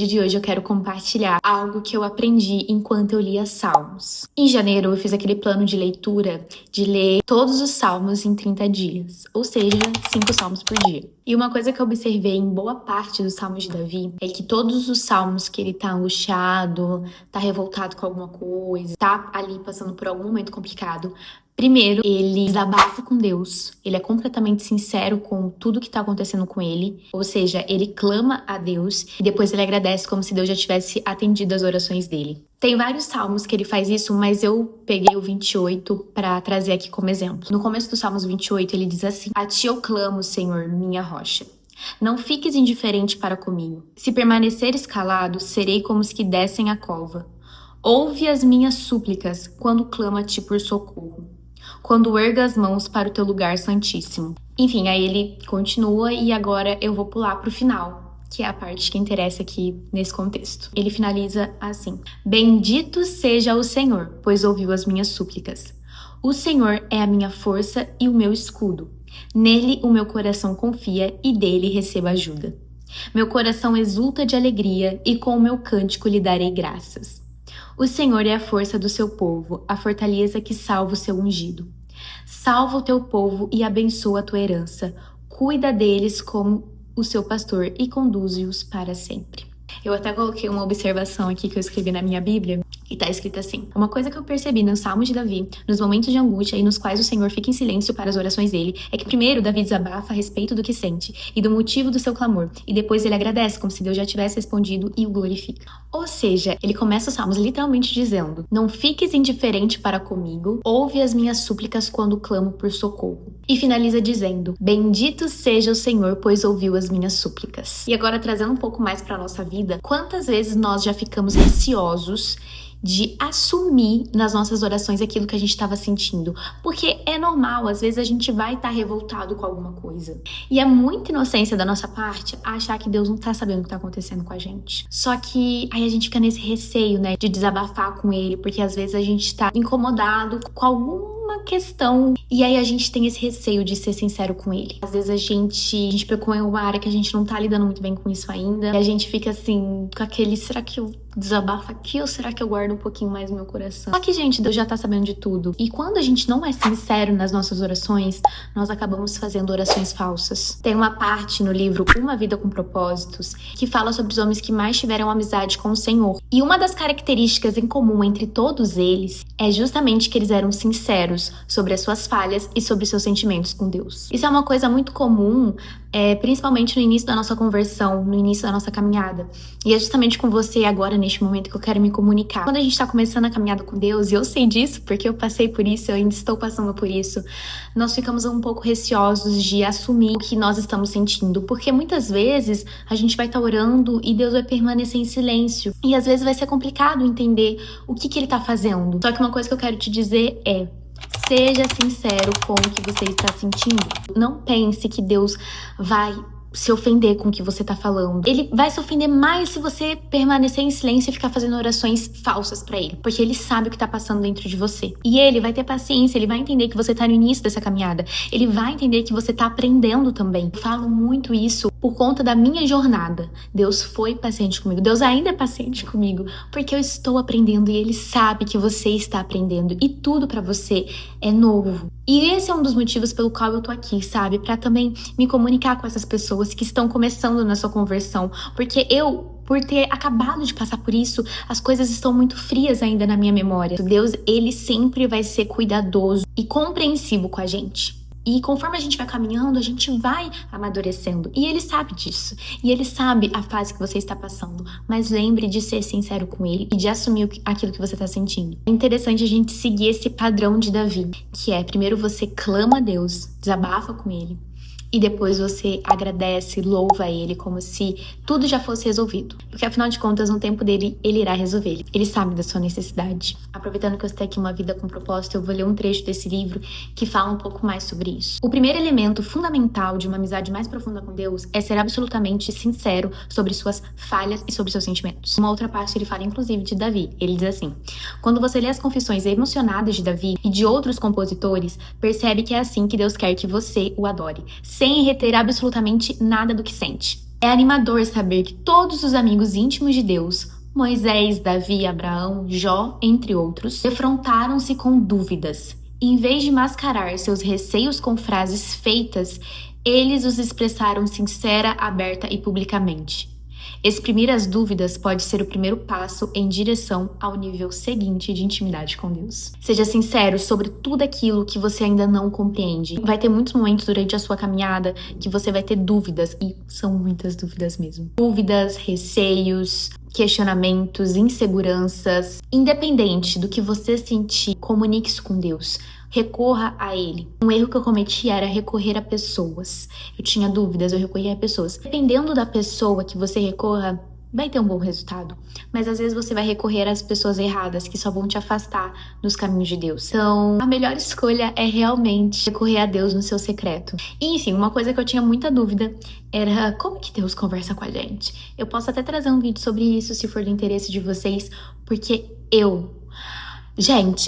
De hoje eu quero compartilhar algo que eu aprendi enquanto eu lia Salmos. Em janeiro eu fiz aquele plano de leitura de ler todos os Salmos em 30 dias, ou seja, 5 Salmos por dia. E uma coisa que eu observei em boa parte dos Salmos de Davi é que todos os Salmos que ele tá angustiado, tá revoltado com alguma coisa, tá ali passando por algum momento complicado, primeiro, ele desabafa com Deus, ele é completamente sincero com tudo que tá acontecendo com ele, ou seja, ele clama a Deus e depois ele agradece como se Deus já tivesse atendido as orações dele. Tem vários salmos que ele faz isso, mas eu peguei o 28 para trazer aqui como exemplo. No começo do Salmos 28, ele diz assim: A ti eu clamo, Senhor, minha rocha. Não fiques indiferente para comigo. Se permaneceres calado, serei como os que descem a cova. Ouve as minhas súplicas quando clamo a ti por socorro, quando erga as mãos para o teu lugar santíssimo. Enfim, aí ele continua e agora eu vou pular para o final, que é a parte que interessa aqui nesse contexto. Ele finaliza assim: Bendito seja o Senhor, pois ouviu as minhas súplicas. O Senhor é a minha força e o meu escudo. Nele o meu coração confia e dele recebo ajuda. Meu coração exulta de alegria e com o meu cântico lhe darei graças. O Senhor é a força do seu povo, a fortaleza que salva o seu ungido. Salva o teu povo e abençoa a tua herança. Cuida deles como o seu pastor e conduze-os para sempre. Eu até coloquei uma observação aqui que eu escrevi na minha Bíblia e tá escrito assim: uma coisa que eu percebi nos Salmos de Davi, nos momentos de angústia e nos quais o Senhor fica em silêncio para as orações dele, é que primeiro Davi desabafa a respeito do que sente e do motivo do seu clamor, e depois ele agradece como se Deus já tivesse respondido e o glorifica. Ou seja, ele começa os Salmos literalmente dizendo: não fiques indiferente para comigo, ouve as minhas súplicas quando clamo por socorro. E finaliza dizendo: bendito seja o Senhor, pois ouviu as minhas súplicas. E agora, trazendo um pouco mais para nossa vida, quantas vezes nós já ficamos receosos de assumir nas nossas orações aquilo que a gente estava sentindo? Porque é normal, às vezes a gente vai estar revoltado com alguma coisa. E é muita inocência da nossa parte achar que Deus não tá sabendo o que tá acontecendo com a gente. Só que aí a gente fica nesse receio, né, de desabafar com ele, porque às vezes a gente tá incomodado com alguma questão e aí a gente tem esse receio de ser sincero com ele. Às vezes a gente pegou em uma área que a gente não tá lidando muito bem com isso ainda, e a gente fica assim, com aquele: será que eu desabafo aqui ou será que eu guardo um pouquinho mais no meu coração? Só que, gente, Deus já tá sabendo de tudo. E quando a gente não é sincero nas nossas orações, nós acabamos fazendo orações falsas. Tem uma parte no livro Uma Vida com Propósitos que fala sobre os homens que mais tiveram amizade com o Senhor. E uma das características em comum entre todos eles é justamente que eles eram sinceros sobre as suas falhas e sobre seus sentimentos com Deus. Isso é uma coisa muito comum, principalmente no início da nossa conversão, no início da nossa caminhada. E é justamente com você agora, neste momento, que eu quero me comunicar. Quando a gente tá começando a caminhada com Deus, e eu sei disso porque eu passei por isso, eu ainda estou passando por isso, nós ficamos um pouco receosos de assumir o que nós estamos sentindo, porque muitas vezes a gente vai estar orando e Deus vai permanecer em silêncio, e às vezes vai ser complicado entender o que ele tá fazendo. Só que uma coisa que eu quero te dizer é: seja sincero com o que você está sentindo. Não pense que Deus vai se ofender com o que você tá falando. Ele vai se ofender mais se você permanecer em silêncio e ficar fazendo orações falsas pra ele, porque ele sabe o que tá passando dentro de você. E ele vai ter paciência, ele vai entender que você tá no início dessa caminhada. Ele vai entender que você tá aprendendo também. Eu falo muito isso por conta da minha jornada. Deus foi paciente comigo. Deus ainda é paciente comigo, porque eu estou aprendendo e ele sabe que você está aprendendo. E tudo pra você é novo. E esse é um dos motivos pelo qual eu tô aqui, sabe? Pra também me comunicar com essas pessoas que estão começando na sua conversão. Porque por ter acabado de passar por isso, as coisas estão muito frias ainda na minha memória. Deus, ele sempre vai ser cuidadoso e compreensivo com a gente. E conforme a gente vai caminhando, a gente vai amadurecendo. E ele sabe disso. E ele sabe a fase que você está passando. Mas lembre de ser sincero com ele e de assumir aquilo que você está sentindo. É interessante a gente seguir esse padrão de Davi, que é: primeiro você clama a Deus, desabafa com ele, e depois você agradece, louva ele como se tudo já fosse resolvido. Porque afinal de contas, no tempo dele, ele irá resolver. Ele sabe da sua necessidade. Aproveitando que eu estou aqui Uma Vida com Propósito, eu vou ler um trecho desse livro que fala um pouco mais sobre isso. O primeiro elemento fundamental de uma amizade mais profunda com Deus é ser absolutamente sincero sobre suas falhas e sobre seus sentimentos. Uma outra parte ele fala inclusive de Davi. Ele diz assim: quando você lê as confissões emocionadas de Davi e de outros compositores, percebe que é assim que Deus quer que você o adore, sem reter absolutamente nada do que sente. É animador saber que todos os amigos íntimos de Deus, Moisés, Davi, Abraão, Jó, entre outros, defrontaram-se com dúvidas. E, em vez de mascarar seus receios com frases feitas, eles os expressaram sincera, aberta e publicamente. Exprimir as dúvidas pode ser o primeiro passo em direção ao nível seguinte de intimidade com Deus. Seja sincero sobre tudo aquilo que você ainda não compreende. Vai ter muitos momentos durante a sua caminhada que você vai ter dúvidas, e são muitas dúvidas mesmo. Dúvidas, receios, questionamentos, inseguranças. Independente do que você sentir, comunique isso com Deus. Recorra a Ele. Um erro que eu cometi era recorrer a pessoas. Eu tinha dúvidas, eu recorria a pessoas. Dependendo da pessoa que você recorra, vai ter um bom resultado. Mas às vezes você vai recorrer às pessoas erradas, que só vão te afastar dos caminhos de Deus. Então, a melhor escolha é realmente recorrer a Deus no seu secreto. E, enfim, uma coisa que eu tinha muita dúvida era como que Deus conversa com a gente. Eu posso até trazer um vídeo sobre isso, se for do interesse de vocês, porque eu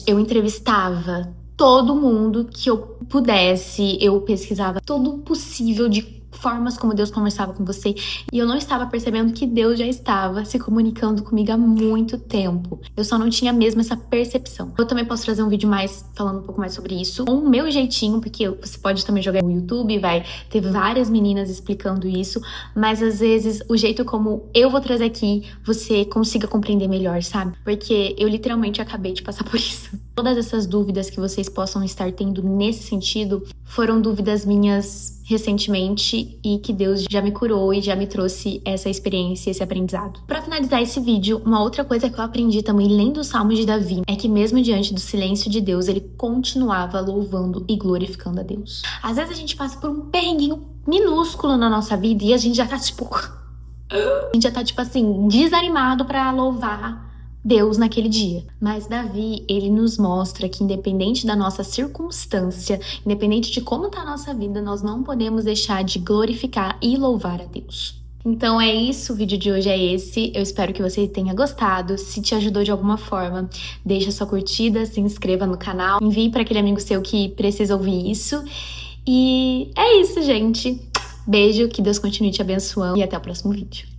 entrevistava todo mundo que eu pudesse, eu pesquisava todo o possível de formas como Deus conversava com você, e eu não estava percebendo que Deus já estava se comunicando comigo há muito tempo. Eu só não tinha mesmo essa percepção. Eu também posso trazer um vídeo mais, falando um pouco mais sobre isso, com o meu jeitinho, porque você pode também jogar no YouTube, vai ter várias meninas explicando isso, mas às vezes o jeito como eu vou trazer aqui, você consiga compreender melhor, sabe? Porque eu literalmente acabei de passar por isso. Todas essas dúvidas que vocês possam estar tendo nesse sentido foram dúvidas minhas recentemente e que Deus já me curou e já me trouxe essa experiência, esse aprendizado. Para finalizar esse vídeo, uma outra coisa que eu aprendi também lendo os Salmos de Davi é que mesmo diante do silêncio de Deus, ele continuava louvando e glorificando a Deus. Às vezes a gente passa por um perrenguinho minúsculo na nossa vida e a gente já tá tipo assim, desanimado para louvar Deus naquele dia. Mas Davi, ele nos mostra que independente da nossa circunstância, independente de como tá a nossa vida, nós não podemos deixar de glorificar e louvar a Deus. Então é isso, o vídeo de hoje é esse. Eu espero que você tenha gostado. Se te ajudou de alguma forma, deixa sua curtida, se inscreva no canal, envie para aquele amigo seu que precisa ouvir isso. E é isso, gente. Beijo, que Deus continue te abençoando e até o próximo vídeo.